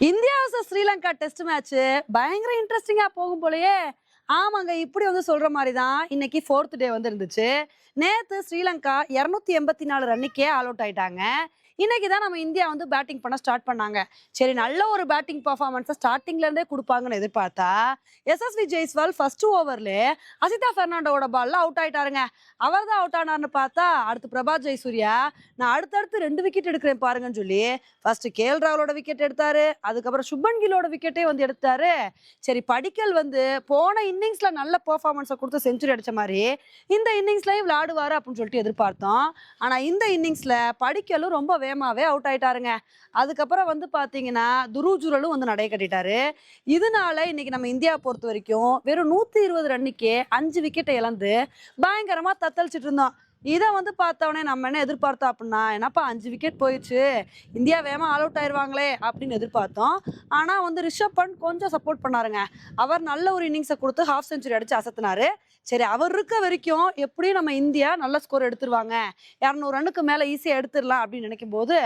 India vs Sri Lanka test match பயங்கர இன்ட்ரெஸ்டிங்கா போகும் போலயே. ஆமாங்க, இப்படி சொல்ற மாதிரி தான் இன்னைக்கு ஃபோர்த் டே இருந்துச்சு. நேத்து ஸ்ரீலங்கா 284 ரன்னுக்கே ஆல் அவுட் ஆயிட்டாங்க. இன்னைக்கு தான் நம்ம இந்தியா பேட்டிங் பண்ண ஸ்டார்ட் பண்ணாங்க. சரி, நல்ல ஒரு பேட்டிங் பர்ஃபார்மன்ஸை ஸ்டார்டிங்ல இருந்தே கொடுப்பாங்கன்னு எதிர்பார்த்தா எஸ்எஸ்வி ஜெய்ஸ்வால் ஃபர்ஸ்ட் ஓவர்ல அசிதா பெர்னாண்டோட பால்ல அவுட் ஆயிட்டாருங்க. அவர் தான் அவுட் ஆனார்னு பார்த்தா அடுத்து பிரபா ஜெயசூர்யா நான் அடுத்தடுத்து 2 விக்கெட் எடுக்கிறேன் பாருங்கன்னு சொல்லி ஃபர்ஸ்ட் கேஎல் ராகுலோட விக்கெட் எடுத்தாரு. அதுக்கப்புறம் சுப்மன் கில்லோட விக்கெட்டே எடுத்தாரு. சரி, படிக்கல் போன இன்னிங்ஸ்ல நல்ல பெர்ஃபார்மன்ஸை கொடுத்து செஞ்சுரி அடிச்ச மாதிரி இந்த இன்னிங்ஸ்லயும் விளையாடுவாரு அப்படின்னு சொல்லிட்டு எதிர்பார்த்தோம். ஆனா இந்த இன்னிங்ஸ்ல படிக்கலும் ரொம்ப வேகமாவே அவுட் ஆயிட்டாருங்க. அதுக்கப்புறம் பாத்தீங்கன்னா துருஜுரலும் நடைய கட்டிட்டாரு. இதனால இன்னைக்கு நம்ம இந்தியா பொறுத்த வரைக்கும் வெறும் 120 ரன்னுக்கே 5 விக்கெட்டை இழந்து பயங்கரமா தத்தளிச்சிட்டு இருந்தோம். இதை பார்த்தவனே நம்ம என்ன எதிர்பார்த்தோம் அப்படின்னா, என்னப்பா 5 விக்கெட் போயிடுச்சு, இந்தியா வேகமா ஆல் அவுட் ஆயிடுவாங்களே அப்படின்னு எதிர்பார்த்தோம். ஆனா ரிஷப் பண்ட் கொஞ்சம் சப்போர்ட் பண்ணாருங்க. அவர் நல்ல ஒரு இன்னிங்ஸை கொடுத்து ஹாஃப் செஞ்சுரி அடிச்சு அசத்தினாரு. சரி, அவர் இருக்க வரைக்கும் எப்படியும் நம்ம இந்தியா நல்ல ஸ்கோர் எடுத்துருவாங்க, 200 ரன்னுக்கு மேல ஈஸியா எடுத்துடலாம் அப்படின்னு நினைக்கும் போது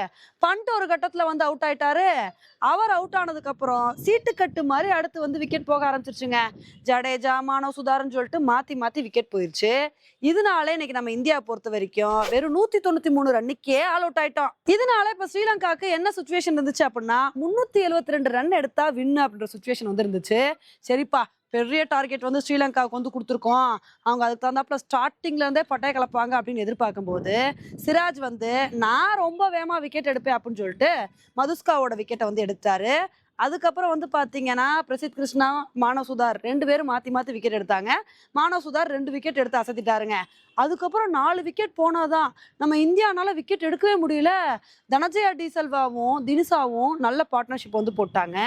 பண்ட் ஒரு கட்டத்துல அவுட் ஆயிட்டாரு. அவர் அவுட் ஆனதுக்கு அப்புறம் சீட்டு கட்டு மாதிரி அடுத்து விக்கெட் போக ஆரம்பிச்சிருச்சுங்க. ஜடேஜா, மானவ், சுதார்னு சொல்லிட்டு மாத்தி மாத்தி விக்கெட் போயிருச்சு. இதனால இன்னைக்கு நம்ம இந்தியா பொறுத்த வரைக்கும் வெறும் 193 ரன்னுக்கே ஆல் அவுட் ஆயிட்டோம். இதனால இப்ப ஸ்ரீலங்காக்கு என்ன சுச்சுவேஷன் இருந்துச்சு அப்படின்னா, 372 ரன் எடுத்தா வின் அப்படின்ற சுச்சுவேஷன் இருந்துச்சு. சரிப்பா, பெரிய டார்கெட் ஸ்ரீலங்காவுக்கு கொடுத்துருக்கோம், அவங்க அதுக்கு தகுந்தாப்புல ஸ்டார்டிங்ல இருந்தே பட்டைய கலப்பாங்க அப்படின்னு எதிர்பார்க்கும் போது சிராஜ் நான் ரொம்ப வேகமா விக்கெட் எடுப்பேன் அப்படின்னு சொல்லிட்டு மதுஸ்காவோட விக்கெட்டை எடுத்தாரு. அதுக்கப்புறம் பாத்தீங்கன்னா பிரசித் கிருஷ்ணா, மானவ் சுதார் 2 பேரும் மாத்தி மாத்தி விக்கெட் எடுத்தாங்க. மானவ் சுதார் 2 விக்கெட் எடுத்து அசத்திட்டாருங்க. அதுக்கப்புறம் 4 விக்கெட் போனாதான் நம்ம இந்தியானால விக்கெட் எடுக்கவே முடியல. தனஜயா டிசல்வாவும் தினிசாவும் நல்ல பார்ட்னர்ஷிப் போட்டாங்க.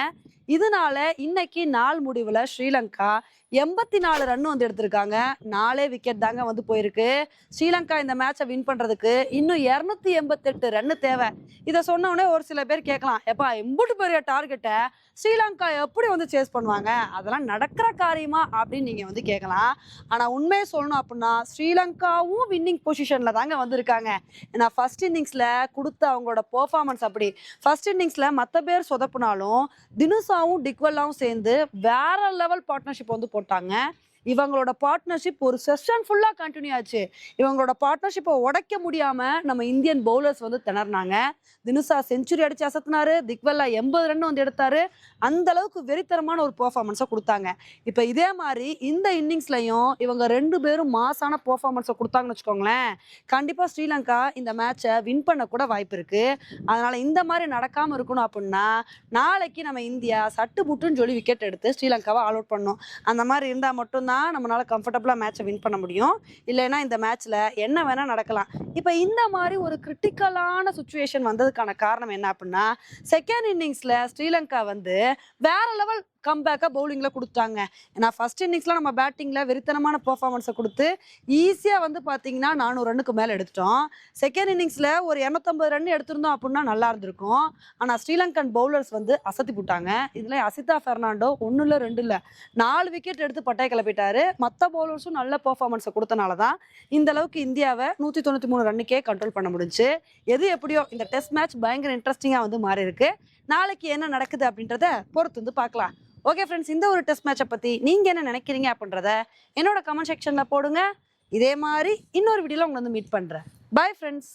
இதனால இன்னைக்கு நாள் முடிவுல ஸ்ரீலங்கா 84 ரன் எடுத்திருக்காங்க. 4 விக்கெட் தாங்க போயிருக்கு. ஸ்ரீலங்கா இந்த மேட்சை வின் பண்றதுக்கு இன்னும் 288 ரன் தேவை. இதை சொன்ன உடனே ஒரு சில பேர் கேட்கலாம், எப்பா எம்புட்டு பெரிய டார்கெட்டை ஸ்ரீலங்கா எப்படி சேஸ் பண்ணுவாங்க, அதெல்லாம் நடக்கிற காரியமா அப்படின்னு நீங்க கேட்கலாம். ஆனா உண்மையை சொல்லணும் அப்படின்னா ஸ்ரீலங்காவும் வின்னிங் பொசிஷன்ல தாங்க வந்திருக்காங்க. ஏன்னா ஃபர்ஸ்ட் இன்னிங்ஸ்ல கொடுத்த அவங்களோட பெர்ஃபார்மன்ஸ் அப்படி. ஃபர்ஸ்ட் இன்னிங்ஸ்ல மற்ற பேர் சொதப்புனாலும் தினுசாவும் டிக்வெல்லாவும் சேர்ந்து வேற லெவல் பார்ட்னர்ஷிப் போட்டாங்க. இவங்களோட பார்ட்னர்ஷிப் ஒரு செஷன் ஃபுல்லா கண்டினியூ ஆச்சு. இவங்களோட பார்ட்னர்ஷிப்பை உடைக்க முடியாம நம்ம இந்தியன் பவுலர்ஸ் திணறினாங்க. தினுசா செஞ்சுரி அடிச்சு அசத்தினாரு, திக்வெல்லா 80 ரன் எடுத்தாரு. அந்த அளவுக்கு வெறித்தரமான ஒரு பெர்ஃபார்மன்ஸை கொடுத்தாங்க. இப்ப இதே மாதிரி இந்த இன்னிங்ஸ்லயும் இவங்க 2 பேரும் மாசான பெர்ஃபார்மன்ஸை கொடுத்தாங்கன்னு வச்சுக்கோங்களேன், கண்டிப்பா ஸ்ரீலங்கா இந்த மேட்சை வின் பண்ண கூட வாய்ப்பு இருக்கு. அதனால இந்த மாதிரி நடக்காம இருக்கணும் அப்படின்னா நாளைக்கு நம்ம இந்தியா சட்டு புட்டுன்னு சொல்லி விக்கெட் எடுத்து ஸ்ரீலங்காவை ஆல் அவுட் பண்ணணும். அந்த மாதிரி இருந்தா மட்டும்தான் நம்மளால கம்ஃபர்டபுளா மேட்சை வின் பண்ண முடியும். இல்லைன்னா இந்த மேட்ச்ல என்ன வேணா நடக்கலாம். இப்ப இந்த மாதிரி ஒரு கிரிட்டிக்கலான சுச்சுவேஷன் வந்ததுக்கான காரணம் என்ன அப்படின்னா, செகண்ட் இன்னிங்ஸ்ல ஸ்ரீலங்கா வேற லெவல் கம்பேக்கா பவுலிங்ல கொடுத்தாங்க. ஏன்னா ஃபர்ஸ்ட் இன்னிங்ஸ்ல நம்ம பேட்டிங்ல வெறித்தனமான பெர்ஃபார்மன்ஸை கொடுத்து ஈஸியா பாத்தீங்கன்னா 400 ரன்னுக்கு மேல எடுத்துட்டோம். செகண்ட் இன்னிங்ஸ்ல ஒரு 250 ரன் எடுத்திருந்தோம் அப்படின்னா நல்லா இருந்திருக்கும். ஆனா ஸ்ரீலங்கன் பவுலர்ஸ் அசத்தி போட்டாங்க. இதுல அசிதா பெர்னாண்டோ 1 இல்ல 2 இல்ல 4 விக்கெட் எடுத்து பட்டைய கிளப்பிட்டாரு. மற்ற பவுலர்ஸும் நல்ல பெர்ஃபார்மன்ஸை கொடுத்தனாலதான் இந்த அளவுக்கு இந்தியாவை 193 ரன்னுக்கே கண்ட்ரோல் பண்ண முடிஞ்சு. எது எப்படியோ இந்த டெஸ்ட் மேட்ச் பயங்கர இன்ட்ரெஸ்டிங்கா மாறி இருக்கு. நாளைக்கு என்ன நடக்குது அப்படின்றத பொறுத்து பார்க்கலாம். ஓகே ஃப்ரெண்ட்ஸ், இந்த ஒரு டெஸ்ட் மேட்சை பத்தி நீங்க என்ன நினைக்கிறீங்க அப்படின்றத என்னோட கமெண்ட் செக்ஷன்ல போடுங்க. இதே மாதிரி இன்னொரு வீடியோல உங்களை மீட் பண்றேன். Bye friends.